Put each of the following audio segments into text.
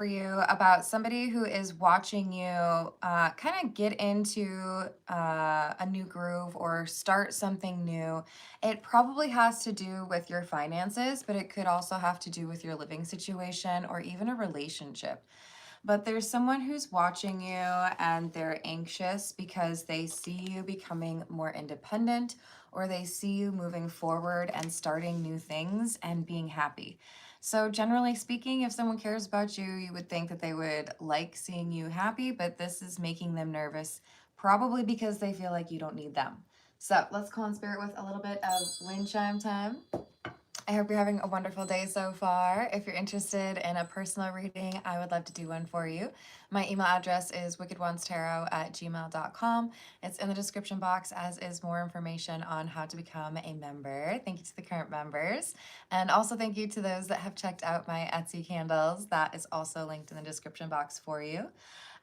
for you about somebody who is watching you kind of get into a new groove or start something new. It probably has to do with your finances, but it could also have to do with your living situation or even a relationship. But there's someone who's watching you and they're anxious because they see you becoming more independent or they see you moving forward and starting new things and being happy. So, generally speaking, if someone cares about you, you would think that they would like seeing you happy, but this is making them nervous, probably because they feel like you don't need them. So, let's call in spirit with a little bit of wind chime time. I hope you're having a wonderful day so far. If you're interested in a personal reading, I would love to do one for you. My email address is wickedonestarot@gmail.com. It's in the description box, as is more information on how to become a member. Thank you to the current members. And also thank you to those that have checked out my Etsy candles. That is also linked in the description box for you.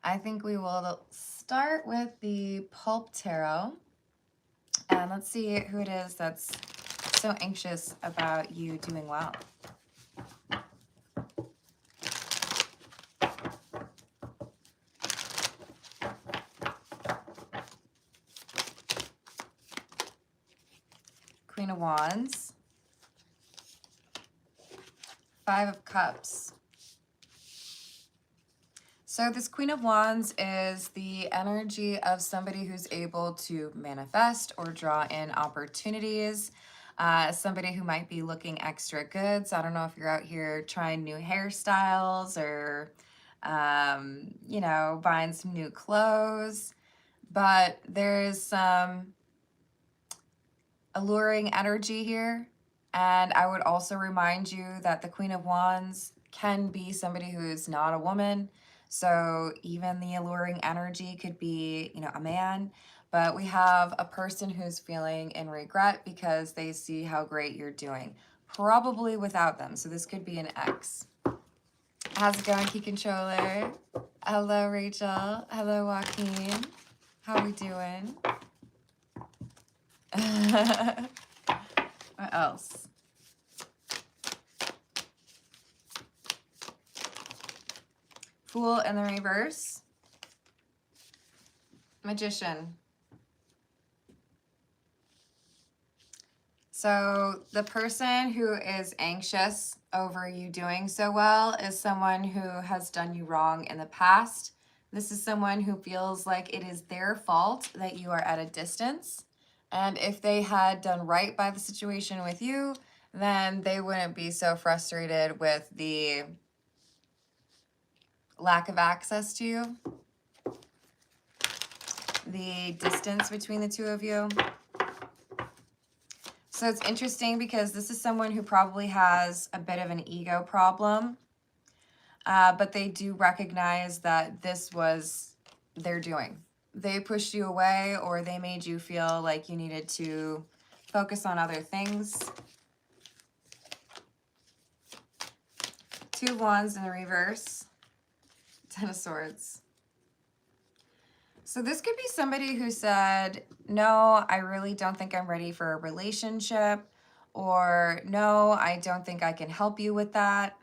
I think we will start with the Pulp Tarot. And let's see who it is that's so anxious about you doing well. Queen of Wands, Five of Cups. So this Queen of Wands is the energy of somebody who's able to manifest or draw in opportunities. Somebody who might be looking extra good. So I don't know if you're out here trying new hairstyles or, buying some new clothes. But there's some alluring energy here. And I would also remind you that the Queen of Wands can be somebody who's not a woman. So even the alluring energy could be, a man. But we have a person who's feeling in regret because they see how great you're doing, probably without them. So this could be an ex. How's it going, Key Controller? Hello, Rachel. Hello, Joaquin. How we doing? What else? Fool in the reverse. Magician. So the person who is anxious over you doing so well is someone who has done you wrong in the past. This is someone who feels like it is their fault that you are at a distance. And if they had done right by the situation with you, then they wouldn't be so frustrated with the lack of access to you, the distance between the two of you. So it's interesting because this is someone who probably has a bit of an ego problem, but they do recognize that this was their doing. They pushed you away or they made you feel like you needed to focus on other things. Two of Wands in the reverse. Ten of Swords. So this could be somebody who said, no, I really don't think I'm ready for a relationship, or no, I don't think I can help you with that.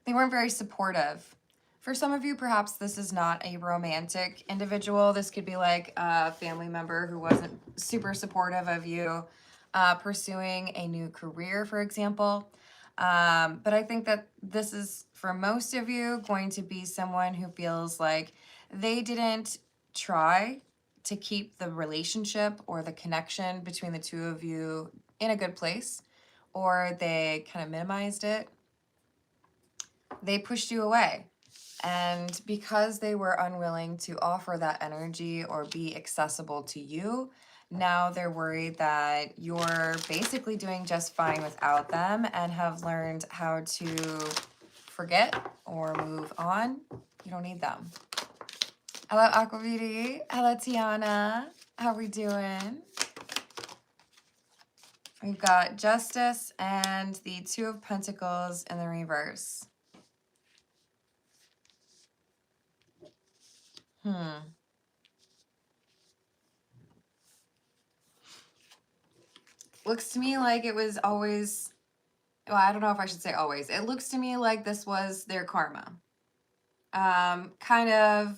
They weren't very supportive. For some of you, perhaps this is not a romantic individual. This could be like a family member who wasn't super supportive of you pursuing a new career, for example. But I think that this is, for most of you, going to be someone who feels like they didn't try to keep the relationship or the connection between the two of you in a good place, or they kind of minimized it. They pushed you away. And because they were unwilling to offer that energy or be accessible to you, now they're worried that you're basically doing just fine without them and have learned how to forget or move on. You don't need them. Hello, Aqua Beauty. Hello, Tiana. How we doing? We've got Justice and the Two of Pentacles in the reverse. Looks to me like it was always well, I don't know if I should say always. It looks to me like this was their karma. Kind of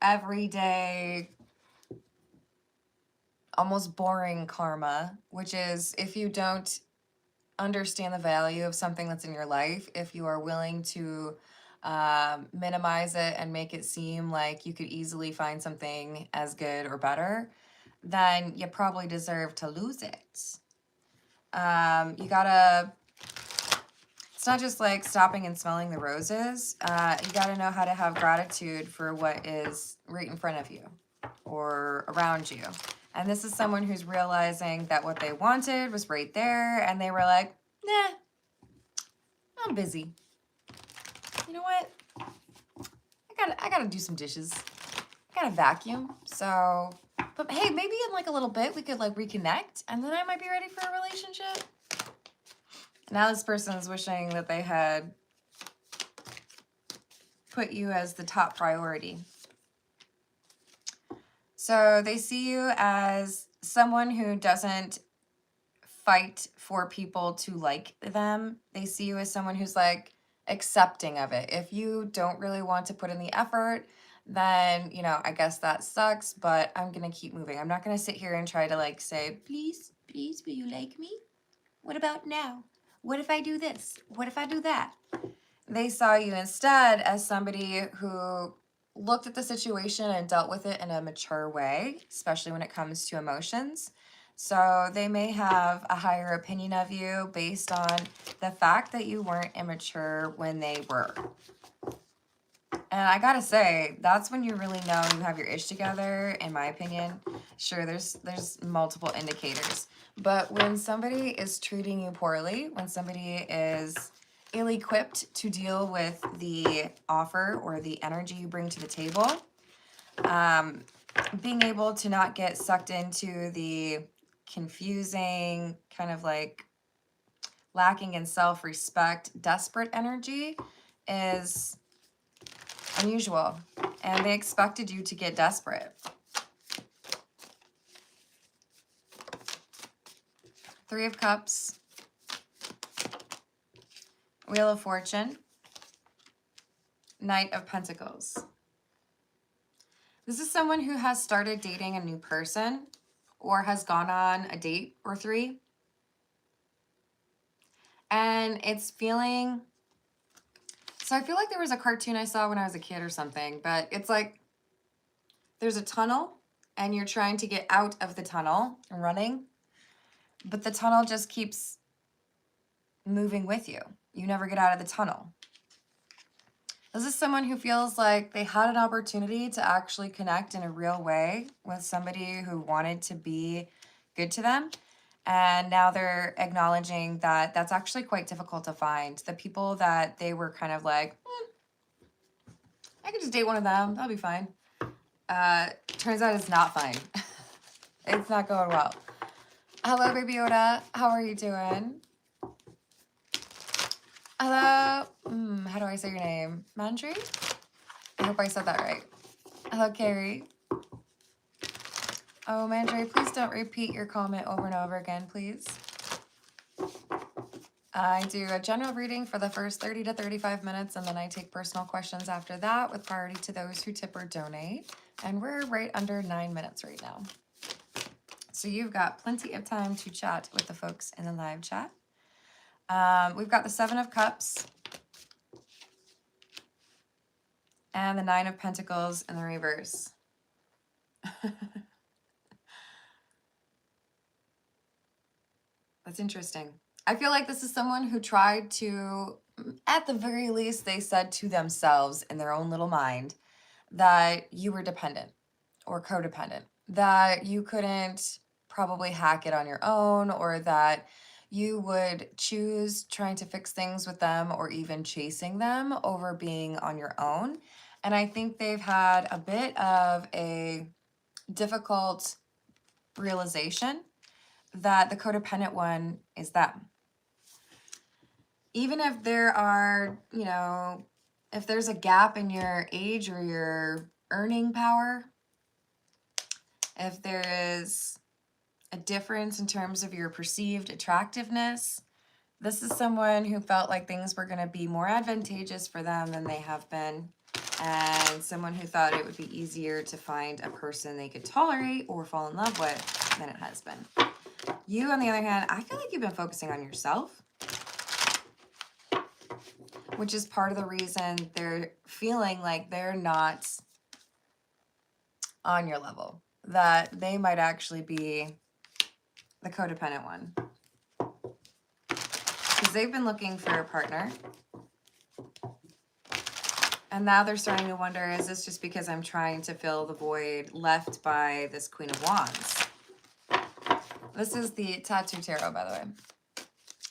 everyday, almost boring karma, which is if you don't understand the value of something that's in your life, if you are willing to minimize it and make it seem like you could easily find something as good or better, then you probably deserve to lose it. You gotta, it's not just like stopping and smelling the roses. You gotta know how to have gratitude for what is right in front of you or around you. And this is someone who's realizing that what they wanted was right there, and they were like, nah, I'm busy. You know what? I gotta do some dishes. I gotta vacuum. So, but hey, maybe in like a little bit we could like reconnect, and then I might be ready for a relationship. Now this person is wishing that they had put you as the top priority. So they see you as someone who doesn't fight for people to like them. They see you as someone who's like accepting of it. If you don't really want to put in the effort, then, you know, I guess that sucks, but I'm going to keep moving. I'm not going to sit here and try to like say, please, please, will you like me? What about now? What if I do this? What if I do that? They saw you instead as somebody who looked at the situation and dealt with it in a mature way, especially when it comes to emotions. So they may have a higher opinion of you based on the fact that you weren't immature when they were. And I gotta say, that's when you really know you have your ish together, in my opinion. Sure, there's multiple indicators. But when somebody is treating you poorly, when somebody is ill-equipped to deal with the offer or the energy you bring to the table, being able to not get sucked into the confusing, kind of like lacking in self-respect, desperate energy is unusual, and they expected you to get desperate. Three of Cups, Wheel of Fortune, Knight of Pentacles. This is someone who has started dating a new person or has gone on a date or three. And it's feeling, so I feel like there was a cartoon I saw when I was a kid or something, but it's like there's a tunnel and you're trying to get out of the tunnel and running, but the tunnel just keeps moving with you. You never get out of the tunnel. This is someone who feels like they had an opportunity to actually connect in a real way with somebody who wanted to be good to them. And now they're acknowledging that that's actually quite difficult to find. The people that they were kind of like, I could just date one of them, that'll be fine. Turns out it's not fine. It's not going well. Hello, Baby Yoda. How are you doing? Hello. How do I say your name? Mandry? I hope I said that right. Hello, Carrie. Oh, Mandry, please don't repeat your comment over and over again, please. I do a general reading for the first 30 to 35 minutes, and then I take personal questions after that with priority to those who tip or donate. And we're right under 9 minutes right now. So you've got plenty of time to chat with the folks in the live chat. We've got the 7 of Cups and the 9 of Pentacles in the reverse. That's interesting. I feel like this is someone who tried to, at the very least, they said to themselves in their own little mind that you were dependent or codependent, that you couldn't probably hack it on your own, or that you would choose trying to fix things with them or even chasing them over being on your own. And I think they've had a bit of a difficult realization that the codependent one is them. Even if there are, you know, if there's a gap in your age or your earning power, if there is a difference in terms of your perceived attractiveness, This is someone who felt like things were going to be more advantageous for them than they have been. And someone who thought it would be easier to find a person they could tolerate or fall in love with than it has been. You, on the other hand, I feel like you've been focusing on yourself, which is part of the reason they're feeling like they're not on your level, that they might actually be the codependent one. Because they've been looking for a partner. And now they're starting to wonder, is this just because I'm trying to fill the void left by this Queen of Wands? This is the Tattoo Tarot, by the way.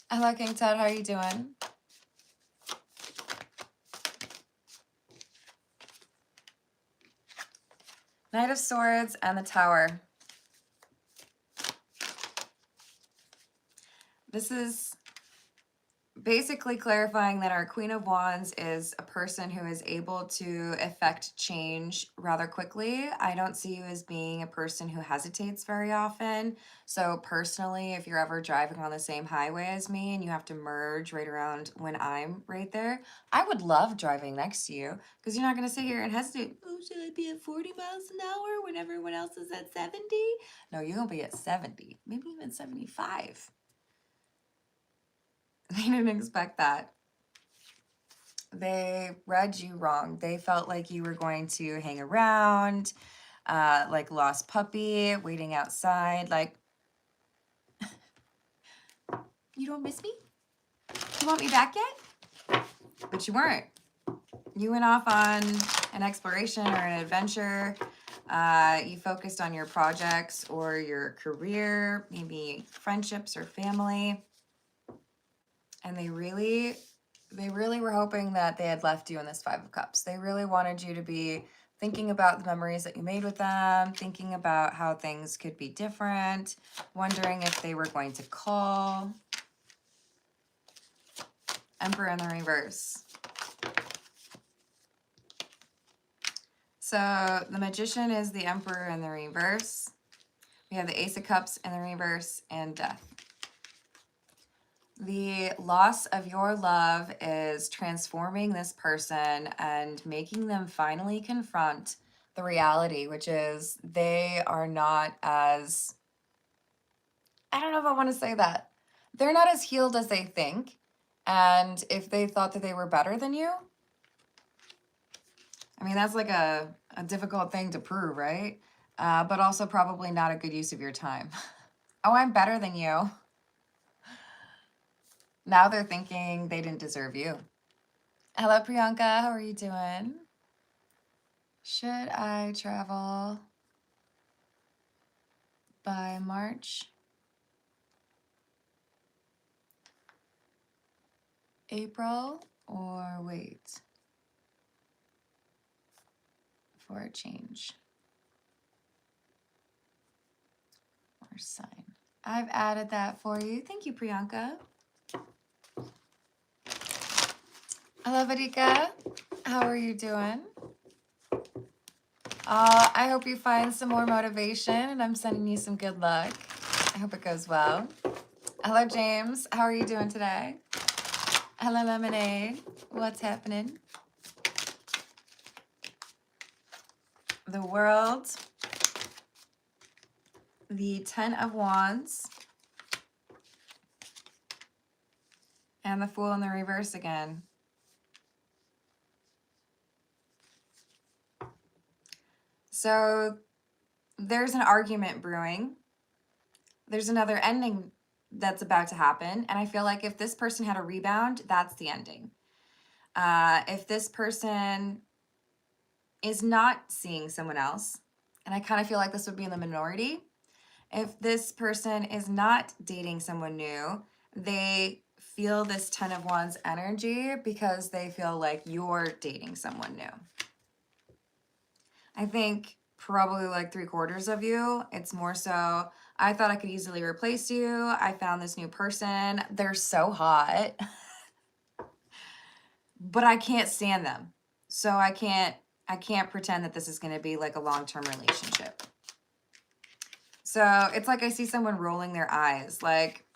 Hello, King Ted. How are you doing? Knight of Swords and the Tower. This is basically clarifying that our Queen of Wands is a person who is able to effect change rather quickly. I don't see you as being a person who hesitates very often. So personally, if you're ever driving on the same highway as me and you have to merge right around when I'm right there, I would love driving next to you because you're not going to sit here and hesitate. Oh, should I be at 40 miles an hour when everyone else is at 70? No, you're going to be at 70, maybe even 75. They didn't expect that. They read you wrong. They felt like you were going to hang around, like lost puppy, waiting outside, like, you don't miss me? You want me back yet? But you weren't. You went off on an exploration or an adventure. You focused on your projects or your career, maybe friendships or family. And they really were hoping that they had left you in this Five of Cups. They really wanted you to be thinking about the memories that you made with them, thinking about how things could be different, wondering if they were going to call. Emperor in the reverse. So the Magician is the Emperor in the reverse. We have the Ace of Cups in the reverse and Death. The loss of your love is transforming this person and making them finally confront the reality, which is they are not as, I don't know if I want to say that. They're not as healed as they think. And if they thought that they were better than you, I mean, that's like a difficult thing to prove, right? But also probably not a good use of your time. Oh, I'm better than you. Now they're thinking they didn't deserve you. Hello, Priyanka. How are you doing? Should I travel by March? April, or wait for a change? Or sign. I've added that for you. Thank you, Priyanka. Hello, Vadika. How are you doing? I hope you find some more motivation, and I'm sending you some good luck. I hope it goes well. Hello, James. How are you doing today? Hello, Lemonade. What's happening? The World. The Ten of Wands. And the Fool in the reverse again. So there's an argument brewing. There's another ending that's about to happen. And I feel like if this person had a rebound, that's the ending. If this person is not seeing someone else, and I kind of feel like this would be in the minority, if this person is not dating someone new, they feel this Ten of Wands energy because they feel like you're dating someone new. I think probably like 3/4 of you, it's more so, I thought I could easily replace you. I found this new person. They're so hot, but I can't stand them. So I can't pretend that this is going to be like a long-term relationship. So it's like I see someone rolling their eyes like,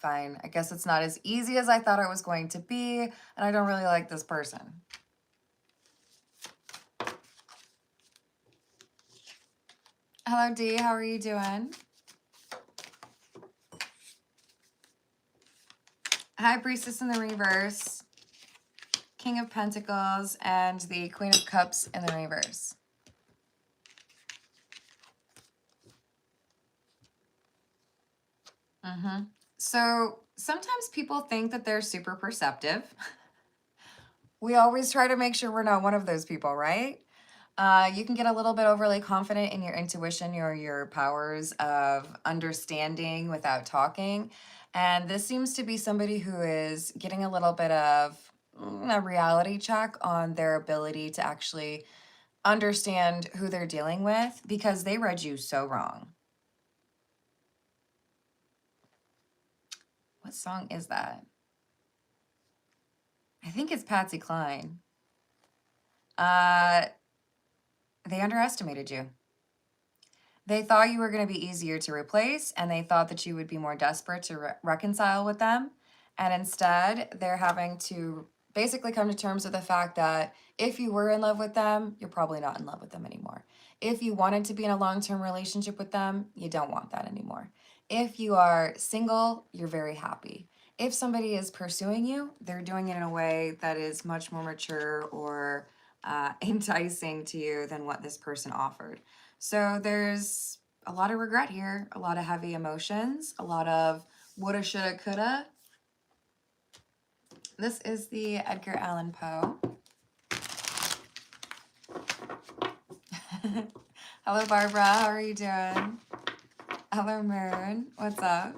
Fine. I guess it's not as easy as I thought it was going to be, and I don't really like this person. Hello, D. How are you doing? High Priestess in the reverse, King of Pentacles, and the Queen of Cups in the reverse. So sometimes people think that they're super perceptive. We always try to make sure we're not one of those people, right? You can get a little bit overly confident in your intuition or your powers of understanding without talking. And this seems to be somebody who is getting a little bit of a reality check on their ability to actually understand who they're dealing with because they read you so wrong. What song is that? I think it's Patsy Cline. They underestimated you. They thought you were going to be easier to replace, and they thought that you would be more desperate to reconcile with them. And instead, they're having to basically come to terms with the fact that if you were in love with them, you're probably not in love with them anymore. If you wanted to be in a long-term relationship with them, you don't want that anymore. If you are single, you're very happy. If somebody is pursuing you, they're doing it in a way that is much more mature or enticing to you than what this person offered. So there's a lot of regret here, a lot of heavy emotions, a lot of woulda, shoulda, coulda. This is the Edgar Allan Poe. Hello, Barbara. How are you doing? Hello, Moon. What's up?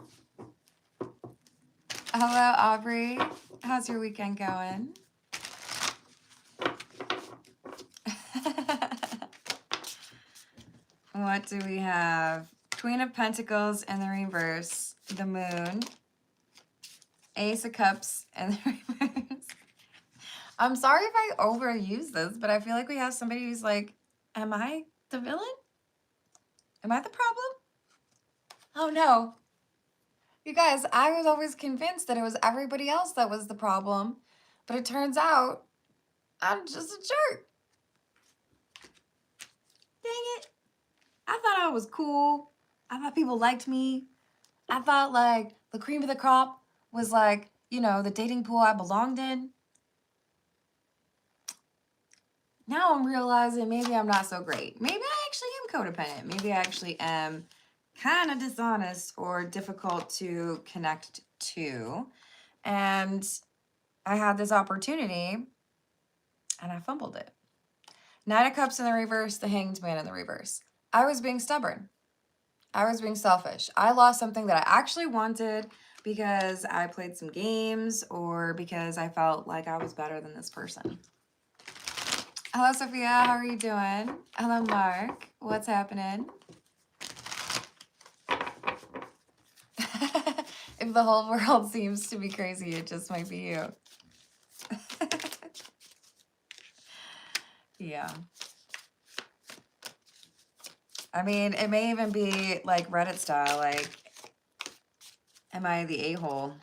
Hello, Aubrey. How's your weekend going? What do we have? Queen of Pentacles in the reverse, the Moon, Ace of Cups in the reverse. I'm sorry if I overuse this, but I feel like we have somebody who's like, am I the villain? Am I the problem? Oh no. You guys, I was always convinced that it was everybody else that was the problem, but it turns out I'm just a jerk. Dang it. I thought I was cool. I thought people liked me. I thought like the cream of the crop was like, you know, the dating pool I belonged in. Now I'm realizing maybe I'm not so great. Maybe I actually am codependent. Maybe I actually am kind of dishonest or difficult to connect to. And I had this opportunity and I fumbled it. Nine of Cups in the reverse, the Hanged Man in the reverse. I was being stubborn. I was being selfish. I lost something that I actually wanted because I played some games or because I felt like I was better than this person. Hello, Sophia. How are you doing? Hello, Mark. What's happening? If the whole world seems to be crazy, it just might be you. Yeah. I mean, it may even be like Reddit style, like, am I the a-hole?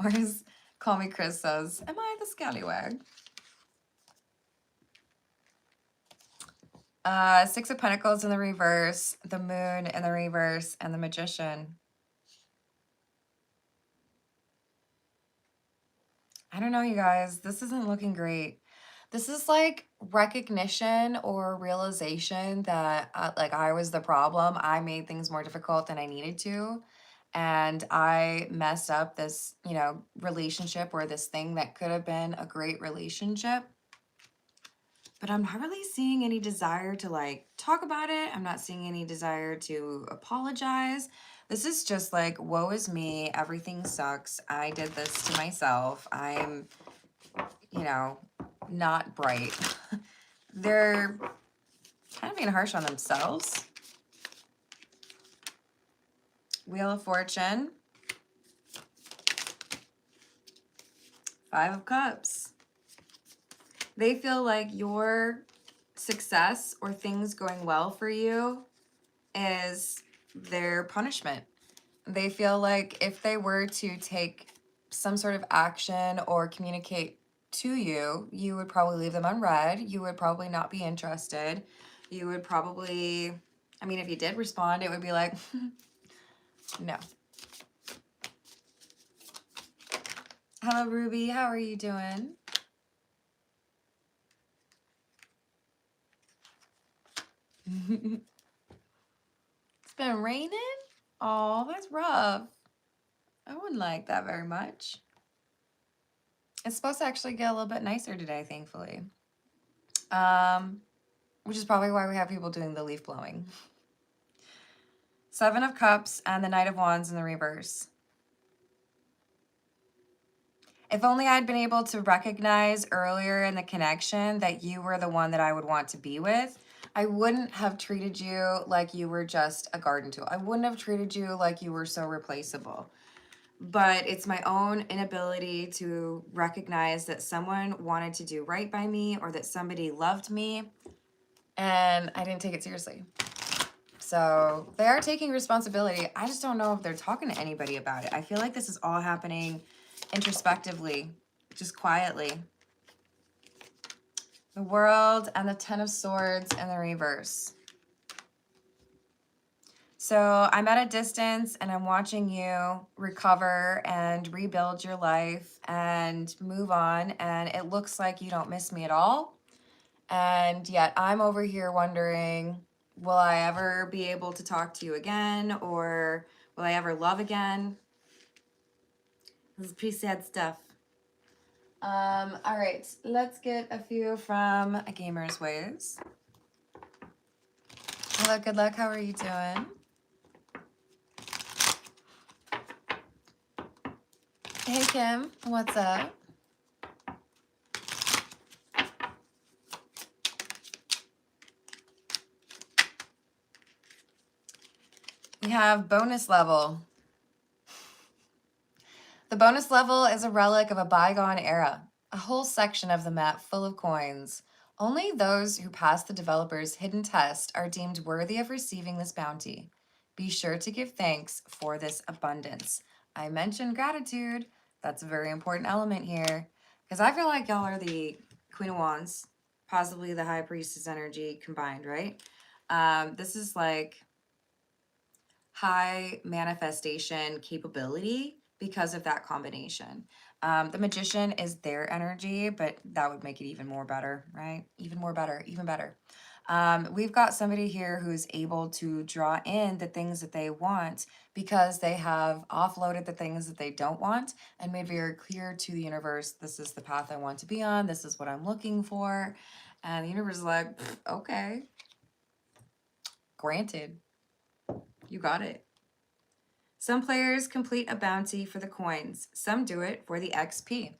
Or as Call Me Chris says, am I the scallywag? Six of Pentacles in the reverse, the Moon in the reverse, and the Magician. I don't know, you guys. This isn't looking great. This is like recognition or realization that like I was the problem. I made things more difficult than I needed to. And I messed up this, you know, relationship or this thing that could have been a great relationship. But I'm not really seeing any desire to like talk about it. I'm not seeing any desire to apologize. This is just like, woe is me. Everything sucks. I did this to myself. I'm, you know, not bright. They're kind of being harsh on themselves. Wheel of Fortune. Five of Cups. They feel like your success or things going well for you is their punishment. They feel like if they were to take some sort of action or communicate to you, you would probably leave them unread. You would probably not be interested. You would probably, I mean, if you did respond, it would be like, no. Hello, Ruby. How are you doing? It's been raining? Oh, that's rough. I wouldn't like that very much. It's supposed to actually get a little bit nicer today, thankfully. Which is probably why we have people doing the leaf blowing. 7 of Cups and the Knight of Wands in the reverse. If only I'd been able to recognize earlier in the connection that you were the one that I would want to be with, I wouldn't have treated you like you were just a garden tool. I wouldn't have treated you like you were so replaceable. But it's my own inability to recognize that someone wanted to do right by me or that somebody loved me, and I didn't take it seriously. So they are taking responsibility. I just don't know if they're talking to anybody about it. I feel like this is all happening introspectively, just quietly. The World and the 10 of Swords in the reverse. So I'm at a distance and I'm watching you recover and rebuild your life and move on. And it looks like you don't miss me at all. And yet I'm over here wondering, will I ever be able to talk to you again? Or will I ever love again? This is pretty sad stuff. All right, let's get a few from A Gamer's Ways. Hello, good luck. How are you doing? Hey, Kim. What's up? We have bonus level. The bonus level is a relic of a bygone era, a whole section of the map full of coins. Only those who pass the developer's hidden test are deemed worthy of receiving this bounty. Be sure to give thanks for this abundance. I mentioned gratitude. That's a very important element here, because I feel like y'all are the Queen of Wands, possibly the High Priestess energy combined, right? This is like high manifestation capability because of that combination. The Magician is their energy, but that would make it even more better, right? Even more better, even better. We've got somebody here who's able to draw in the things that they want because they have offloaded the things that they don't want and made very clear to the universe, this is the path I want to be on, this is what I'm looking for. And the universe is like, okay, granted, you got it. Some players complete a bounty for the coins. Some do it for the XP.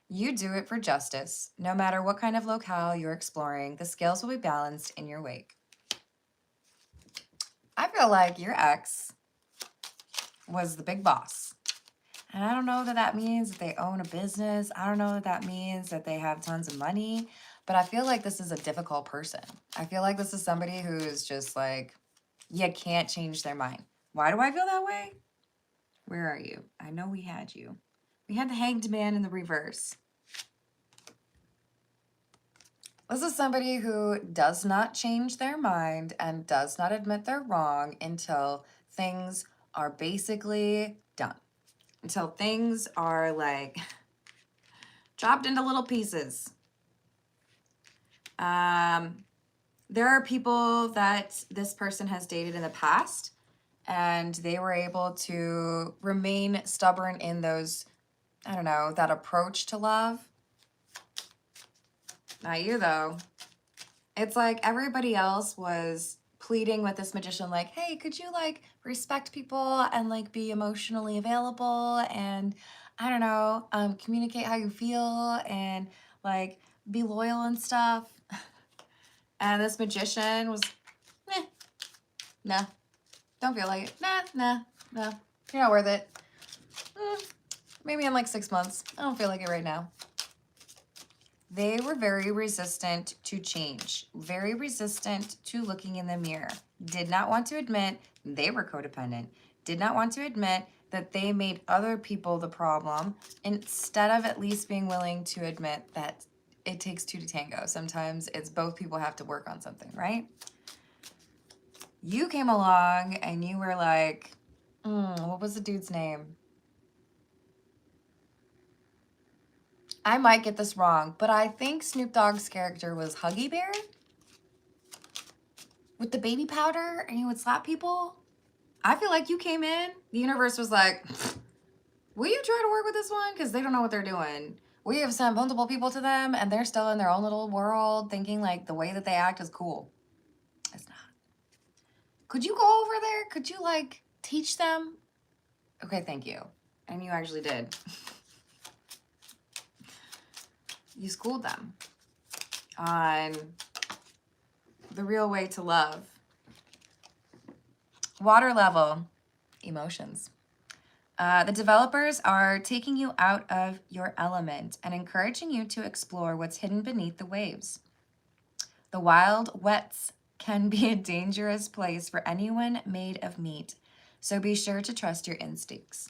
You do it for justice. No matter what kind of locale you're exploring, the scales will be balanced in your wake. I feel like your ex was the big boss. And I don't know that that means that they own a business. I don't know that that means that they have tons of money. But I feel like this is a difficult person. I feel like this is somebody who's just like, you can't change their mind. Why do I feel that way? Where are you? I know we had you. We had the Hanged Man in the reverse. This is somebody who does not change their mind and does not admit they're wrong until things are basically done. Until things are like chopped into little pieces. There are people that this person has dated in the past and they were able to remain stubborn in those, I don't know, that approach to love. Not you, though. It's like everybody else was pleading with this magician, like, hey, could you, like, respect people and, like, be emotionally available and, I don't know, communicate how you feel and, like, be loyal and stuff. And this magician was, nah, don't feel like it. Nah, you're not worth it. Maybe in like 6 months. I don't feel like it right now. They were very resistant to change, very resistant to looking in the mirror, did not want to admit they were codependent, did not want to admit that they made other people the problem instead of at least being willing to admit that it takes two to tango. Sometimes it's both people have to work on something, right? You came along and you were like, what was the dude's name? I might get this wrong, but I think Snoop Dogg's character was Huggy Bear with the baby powder and he would slap people. I feel like you came in, the universe was like, will you try to work with this one? Because they don't know what they're doing. We have sent multiple people to them and they're still in their own little world thinking like the way that they act is cool. It's not. Could you go over there? Could you like teach them? Okay, thank you. And you actually did. You schooled them on the real way to love. Water level, emotions. The developers are taking you out of your element and encouraging you to explore what's hidden beneath the waves. The wild wets can be a dangerous place for anyone made of meat, so be sure to trust your instincts.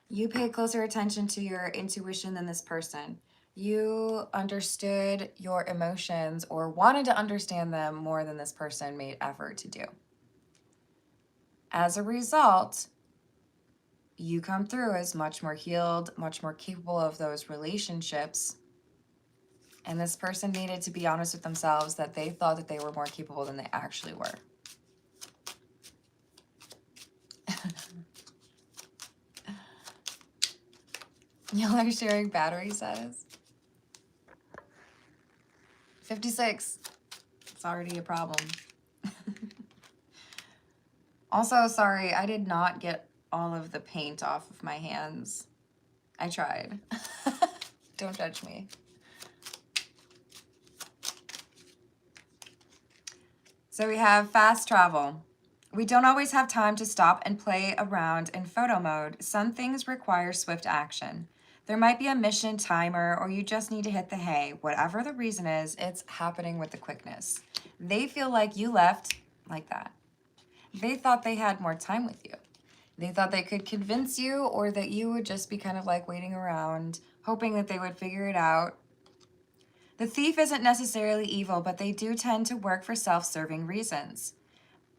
You pay closer attention to your intuition than this person. You understood your emotions or wanted to understand them more than this person made effort to do. As a result, you come through as much more healed, much more capable of those relationships. And this person needed to be honest with themselves that they thought that they were more capable than they actually were. Y'all are sharing battery status? 56. It's already a problem. Also, sorry, I did not get all of the paint off of my hands. I tried. Don't judge me. So we have fast travel. We don't always have time to stop and play around in photo mode. Some things require swift action. There might be a mission timer or you just need to hit the hay. Whatever the reason is, it's happening with the quickness. They feel like you left like that. They thought they had more time with you. They thought they could convince you or that you would just be kind of like waiting around, hoping that they would figure it out. The thief isn't necessarily evil, but they do tend to work for self-serving reasons.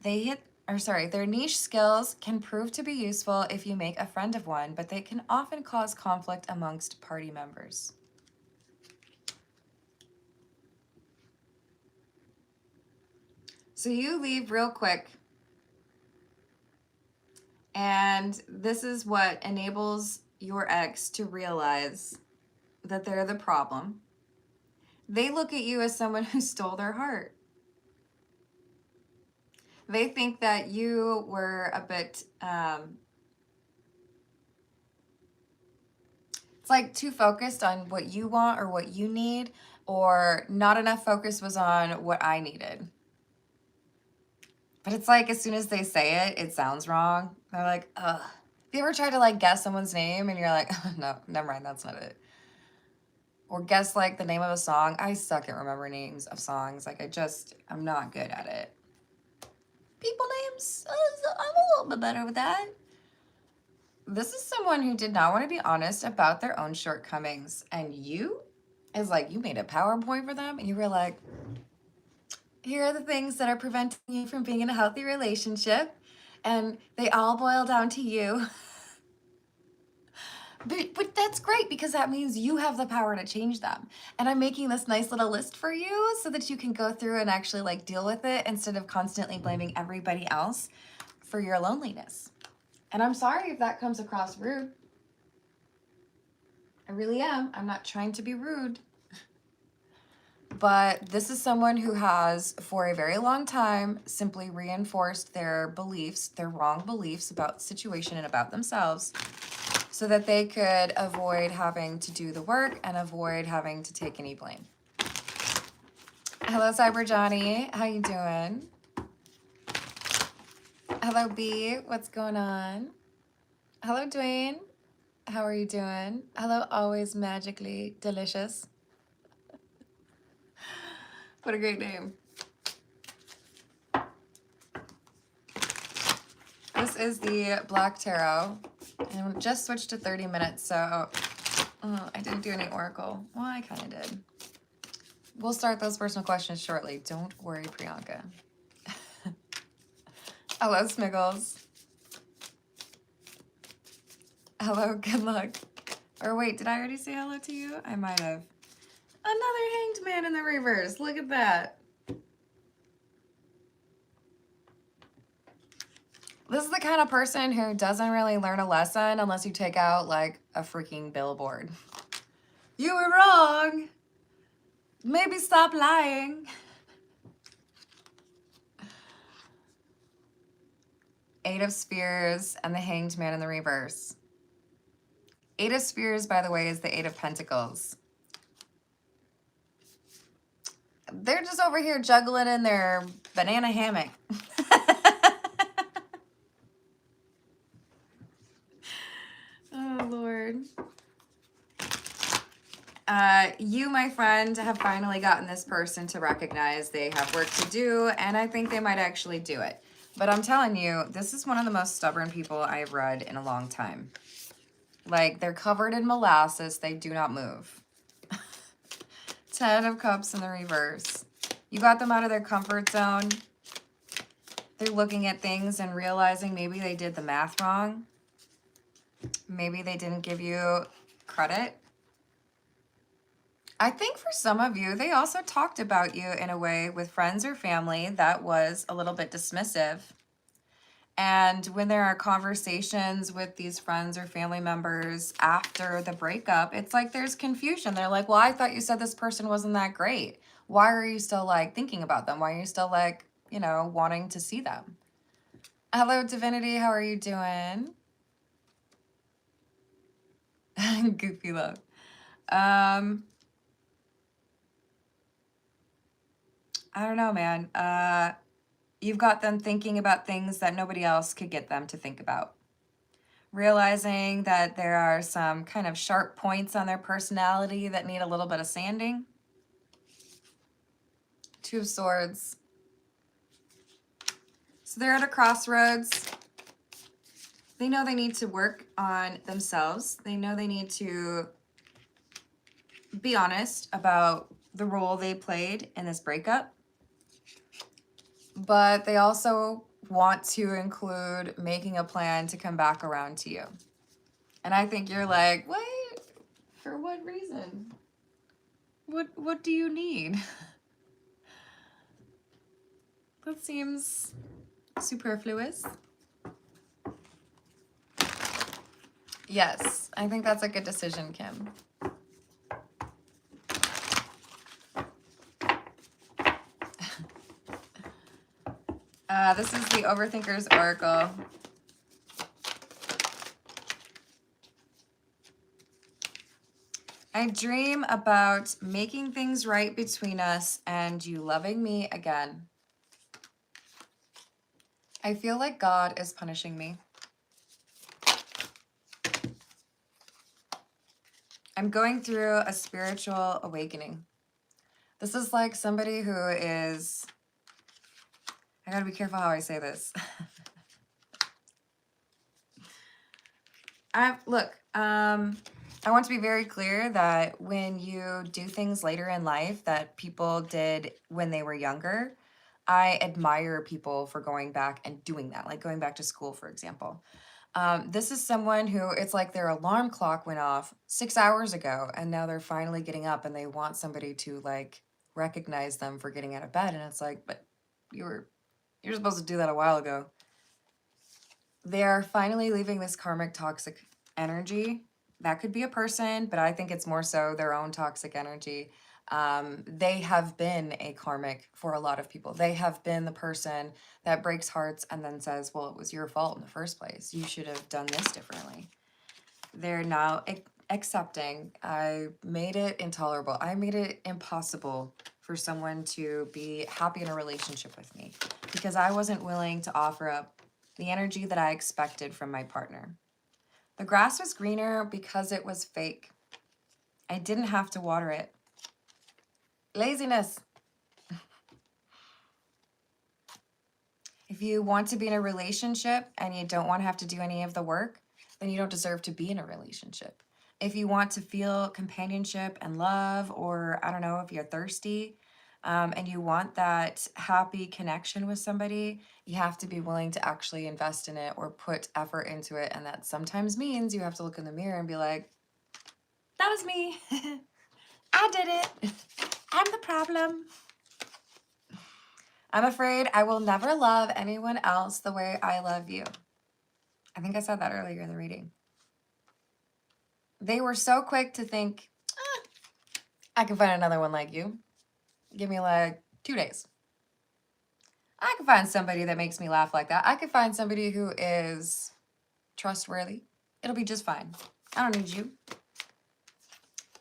Their niche skills can prove to be useful if you make a friend of one, but they can often cause conflict amongst party members. So you leave real quick. And this is what enables your ex to realize that they're the problem. They look at you as someone who stole their heart. They think that you were a bit, it's like too focused on what you want or what you need, or not enough focus was on what I needed. But it's like as soon as they say it, it sounds wrong. They're like, ugh. Have you ever tried to like guess someone's name and you're like, oh, no, never mind, that's not it. Or guess like the name of a song. I suck at remembering names of songs. Like I'm not good at it. People names, I'm a little bit better with that. This is someone who did not want to be honest about their own shortcomings. And you is like, you made a PowerPoint for them and you were like, here are the things that are preventing you from being in a healthy relationship. And they all boil down to you. But that's great because that means you have the power to change them. And I'm making this nice little list for you so that you can go through and actually like deal with it instead of constantly blaming everybody else for your loneliness. And I'm sorry if that comes across rude. I really am. I'm not trying to be rude. But this is someone who has, for a very long time, simply reinforced their beliefs, their wrong beliefs about the situation and about themselves, so that they could avoid having to do the work and avoid having to take any blame. Hello, Cyber Johnny. How you doing? Hello, B. What's going on? Hello, Dwayne. How are you doing? Hello, always magically delicious. What a great name. This is the Black Tarot. And we just switched to 30 minutes, so I didn't do any oracle. Well, I kind of did. We'll start those personal questions shortly. Don't worry, Priyanka. Hello, Smiggles. Hello, good luck. Or wait, did I already say hello to you? I might have. Another Hanged Man in the reverse. Look at that. This is the kind of person who doesn't really learn a lesson unless you take out like a freaking billboard. You were wrong. Maybe stop lying. Eight of Spears and the Hanged Man in the reverse. Eight of Spears, by the way, is the Eight of Pentacles. They're just over here juggling in their banana hammock. Oh, Lord. You, my friend, have finally gotten this person to recognize they have work to do, and I think they might actually do it. But I'm telling you, this is one of the most stubborn people I've read in a long time. Like, they're covered in molasses. They do not move. 10 of Cups in the reverse. You got them out of their comfort zone. They're looking at things and realizing maybe they did the math wrong. Maybe they didn't give you credit. I think for some of you, they also talked about you in a way with friends or family that was a little bit dismissive. And when there are conversations with these friends or family members after the breakup, it's like there's confusion. They're like, well, I thought you said this person wasn't that great. Why are you still like thinking about them? Why are you still like, you know, wanting to see them? Hello, Divinity. How are you doing? Goofy love. I don't know, man. You've got them thinking about things that nobody else could get them to think about. Realizing that there are some kind of sharp points on their personality that need a little bit of sanding. Two of Swords. So they're at a crossroads. They know they need to work on themselves. They know they need to be honest about the role they played in this breakup. But they also want to include making a plan to come back around to you. And I think you're like, what? For what reason? What do you need? That seems superfluous. Yes, I think that's a good decision, Kim. This is the Overthinker's Oracle. I dream about making things right between us and you loving me again. I feel like God is punishing me. I'm going through a spiritual awakening. This is like somebody who is... I gotta be careful how I say this. I want to be very clear that when you do things later in life that people did when they were younger, I admire people for going back and doing that, like going back to school, for example. This is someone who it's like their alarm clock went off 6 hours ago and now they're finally getting up and they want somebody to like recognize them for getting out of bed. And it's like, but you're supposed to do that a while ago. They are finally leaving this karmic toxic energy. That could be a person, but I think it's more so their own toxic energy. They have been a karmic for a lot of people. They have been the person that breaks hearts and then says, well, it was your fault in the first place. You should have done this differently. They're now accepting. I made it intolerable. I made it impossible for someone to be happy in a relationship with me because I wasn't willing to offer up the energy that I expected from my partner. The grass was greener because it was fake. I didn't have to water it. Laziness. I If you want to be in a relationship and you don't want to have to do any of the work, then you don't deserve to be in a relationship. If you want to feel companionship and love, or I don't know, if you're thirsty, and you want that happy connection with somebody, you have to be willing to actually invest in it or put effort into it. And that sometimes means you have to look in the mirror and be like, that was me. I did it. I'm the problem. I'm afraid I will never love anyone else the way I love you. I think I said that earlier in the reading. They were so quick to think, I can find another one like you. Give me like 2 days. I can find somebody that makes me laugh like that. I can find somebody who is trustworthy. It'll be just fine. I don't need you.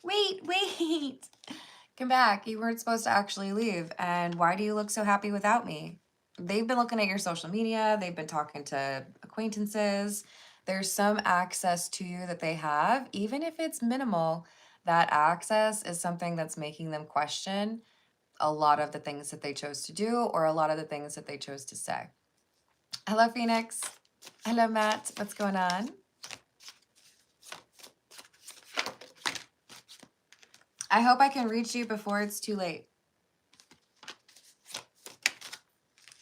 Wait. Come back. You weren't supposed to actually leave. And why do you look so happy without me? They've been looking at your social media. They've been talking to acquaintances. There's some access to you that they have. Even if it's minimal, that access is something that's making them question a lot of the things that they chose to do or a lot of the things that they chose to say. Hello, Phoenix. Hello, Matt. What's going on? I hope I can reach you before it's too late.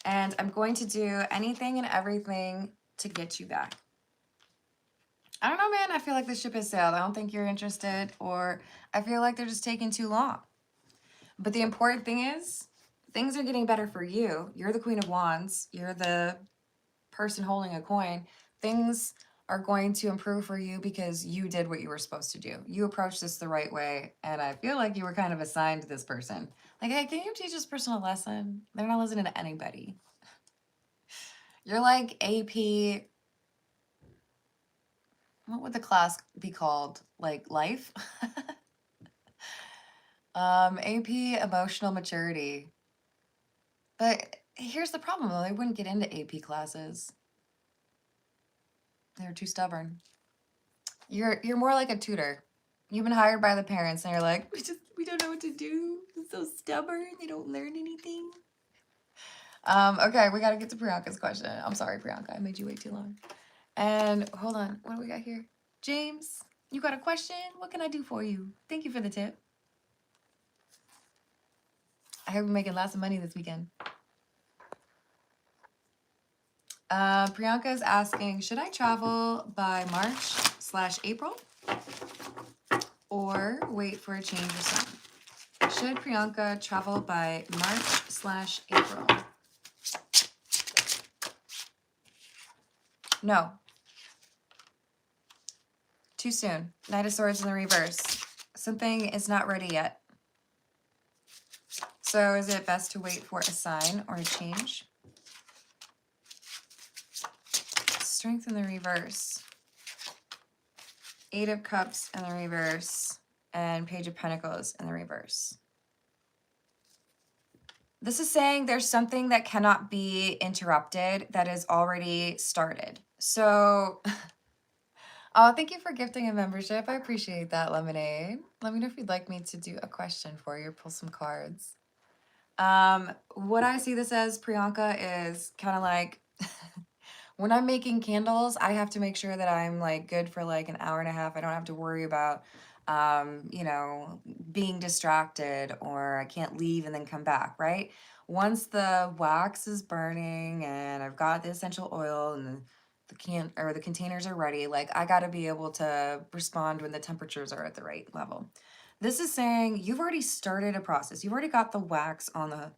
And I'm going to do anything and everything to get you back. I don't know, man. I feel like the ship has sailed. I don't think you're interested, or I feel like they're just taking too long. But the important thing is, things are getting better for you. You're the Queen of Wands. You're the person holding a coin. Things are going to improve for you because you did what you were supposed to do. You approached this the right way, and I feel like you were kind of assigned to this person. Like, hey, can you teach this person a lesson? They're not listening to anybody. You're like AP, what would the class be called? Like life? AP emotional maturity. But here's the problem though, they wouldn't get into AP classes. They're too stubborn. You're more like a tutor. You've been hired by the parents and you're like, we don't know what to do. It's so stubborn. They don't learn anything. Okay, we gotta get to Priyanka's question. I'm sorry, Priyanka, I made you wait too long. And hold on, what do we got here? James, you got a question? What can I do for you? Thank you for the tip. I hope you're making lots of money this weekend. Priyanka is asking, should I travel by March/April or wait for a change of sun? Should Priyanka travel by March/April? No. Too soon. Knight of Swords in the reverse. Something is not ready yet. So is it best to wait for a sign or a change? Strength in the reverse. 8 of Cups in the reverse. And Page of Pentacles in the reverse. This is saying there's something that cannot be interrupted that is already started. So, oh, thank you for gifting a membership. I appreciate that, Lemonade. Let me know if you'd like me to do a question for you or pull some cards. What I see this as, Priyanka, is kind of like when I'm making candles, I have to make sure that I'm like good for like an hour and a half. I don't have to worry about, you know, being distracted, or I can't leave and then come back, right? Once the wax is burning and I've got the essential oil and the containers are ready, like I got to be able to respond when the temperatures are at the right level. This is saying you've already started a process. You've already got the wax on the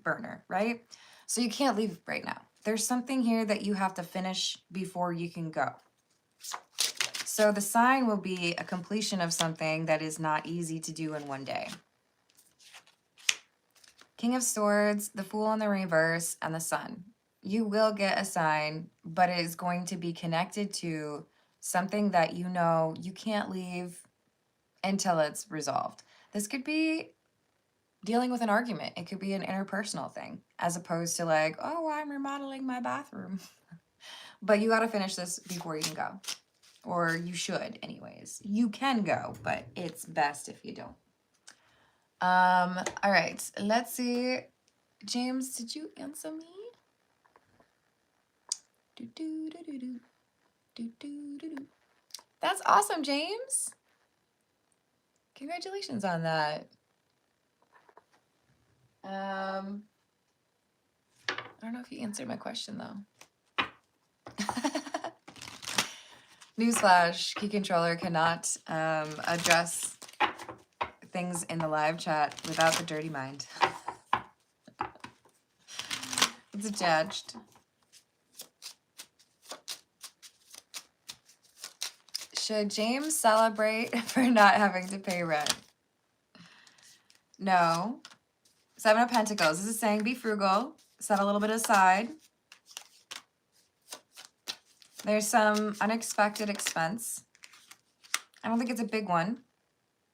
burner, right? So you can't leave right now. There's something here that you have to finish before you can go. So the sign will be a completion of something that is not easy to do in one day. King of Swords, the Fool in the reverse, and the Sun. You will get a sign, but it is going to be connected to something that you know you can't leave until it's resolved. This could be dealing with an argument. It could be an interpersonal thing, as opposed to like, oh, I'm remodeling my bathroom. But you got to finish this before you can go. Or you should anyways. You can go, but it's best if you don't. All right, let's see. James, did you answer me? That's awesome, James. Congratulations on that. I don't know if you answered my question, though. Newsflash, Key Controller cannot address things in the live chat without the dirty mind. It's attached. Should James celebrate for not having to pay rent? No. Seven of Pentacles. This is saying be frugal. Set a little bit aside. There's some unexpected expense. I don't think it's a big one,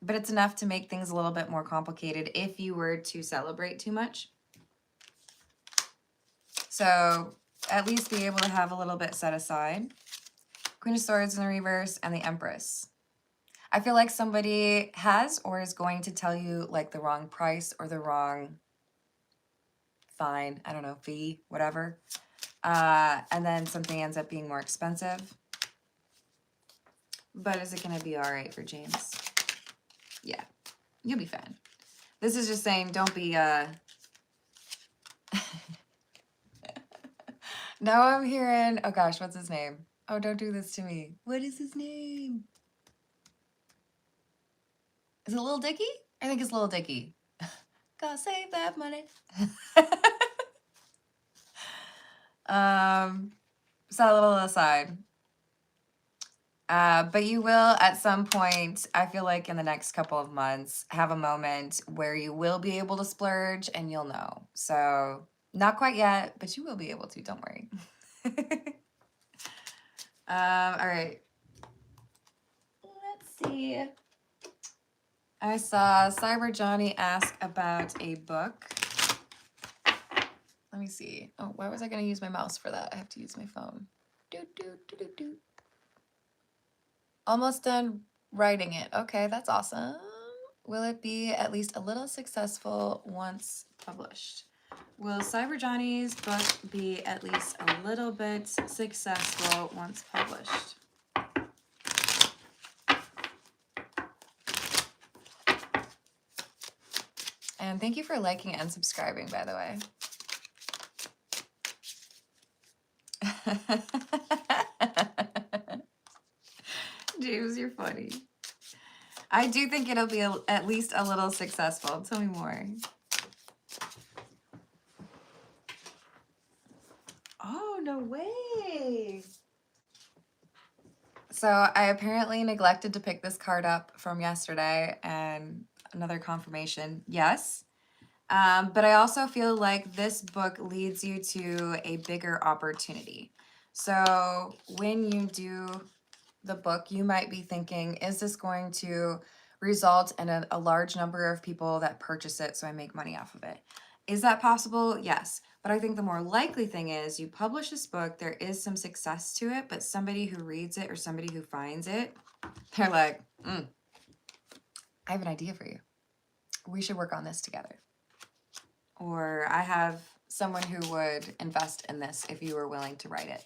but it's enough to make things a little bit more complicated if you were to celebrate too much. So at least be able to have a little bit set aside. Queen of Swords in the reverse and the Empress. I feel like somebody has or is going to tell you like the wrong price or the wrong fine, I don't know, fee, whatever. And then something ends up being more expensive. But is it going to be all right for James? Yeah, you'll be fine. This is just saying don't be... Now I'm hearing... Oh gosh, what's his name? Oh, don't do this to me. What is his name? Is it Lil Dicky? I think it's Lil Dicky. Gotta save that money. Set a little aside. But you will, at some point, I feel like in the next couple of months, have a moment where you will be able to splurge and you'll know. So, not quite yet, but you will be able to, don't worry. All right. Let's see. I saw Cyber Johnny ask about a book. Let me see. Oh, why was I going to use my mouse for that? I have to use my phone. Almost done writing it. Okay, that's awesome. Will it be at least a little successful once published? Will Cyber Johnny's book be at least a little bit successful once published? And thank you for liking and subscribing, by the way. James, you're funny. I do think it'll be at least a little successful. Tell me more. Oh, no way. So I apparently neglected to pick this card up from yesterday, and another confirmation, yes. But I also feel like this book leads you to a bigger opportunity. So when you do the book, you might be thinking, is this going to result in a large number of people that purchase it so I make money off of it? Is that possible? Yes. But I think the more likely thing is you publish this book, there is some success to it, but somebody who reads it or somebody who finds it, they're like, I have an idea for you. We should work on this together. Or I have someone who would invest in this if you were willing to write it.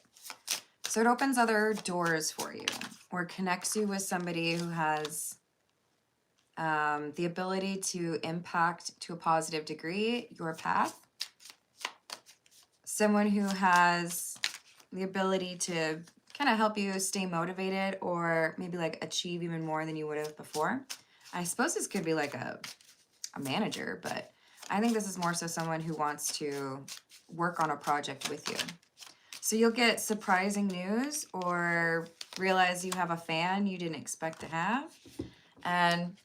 So it opens other doors for you or connects you with somebody who has the ability to impact to a positive degree your path. Someone who has the ability to kind of help you stay motivated or maybe like achieve even more than you would have before. I suppose this could be like a manager, but I think this is more so someone who wants to work on a project with you. So you'll get surprising news or realize you have a fan you didn't expect to have. And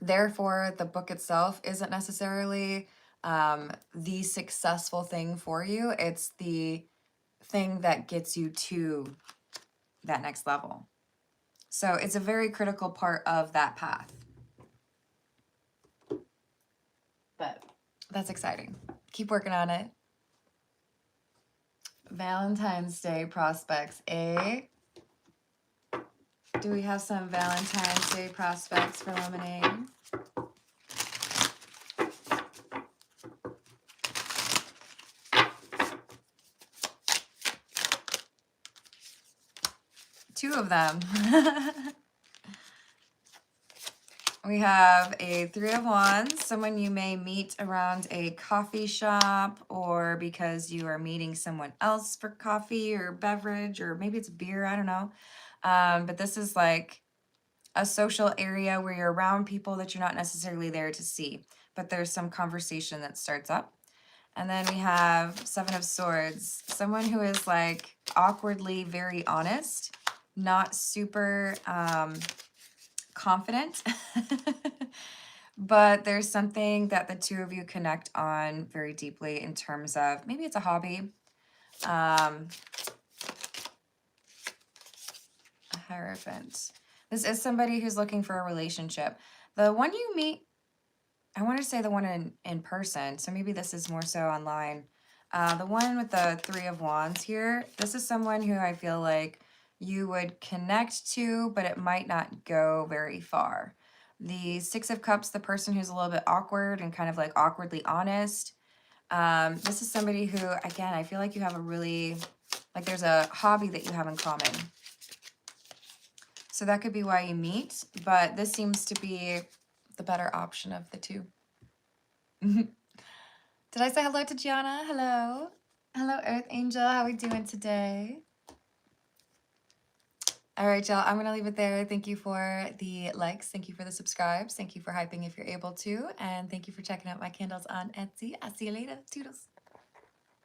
therefore, the book itself isn't necessarily the successful thing for you. It's the thing that gets you to that next level. So it's a very critical part of that path. But that's exciting. Keep working on it. Valentine's Day prospects, eh? Do we have some Valentine's Day prospects for Lemonade? 2 of them. We have a 3 of Wands, someone you may meet around a coffee shop or because you are meeting someone else for coffee or beverage, or maybe it's beer, I don't know. But this is like a social area where you're around people that you're not necessarily there to see, but there's some conversation that starts up. And then we have 7 of Swords, someone who is like awkwardly very honest, not super confident, but there's something that the 2 of you connect on very deeply in terms of maybe it's a hobby. A Hierophant. This is somebody who's looking for a relationship. The one you meet, I want to say the one in person, so maybe this is more so online. The one with the 3 of Wands here, this is someone who I feel like you would connect to, but it might not go very far. The 6 of Cups, the person who's a little bit awkward and kind of like awkwardly honest. This is somebody who, again, I feel like you have a really, like there's a hobby that you have in common. So that could be why you meet, but this seems to be the better option of the 2. Did I say hello to Gianna? Hello. Hello, Earth Angel. How are we doing today? All right, y'all. I'm going to leave it there. Thank you for the likes. Thank you for the subscribes. Thank you for hyping if you're able to. And thank you for checking out my candles on Etsy. I'll see you later. Toodles.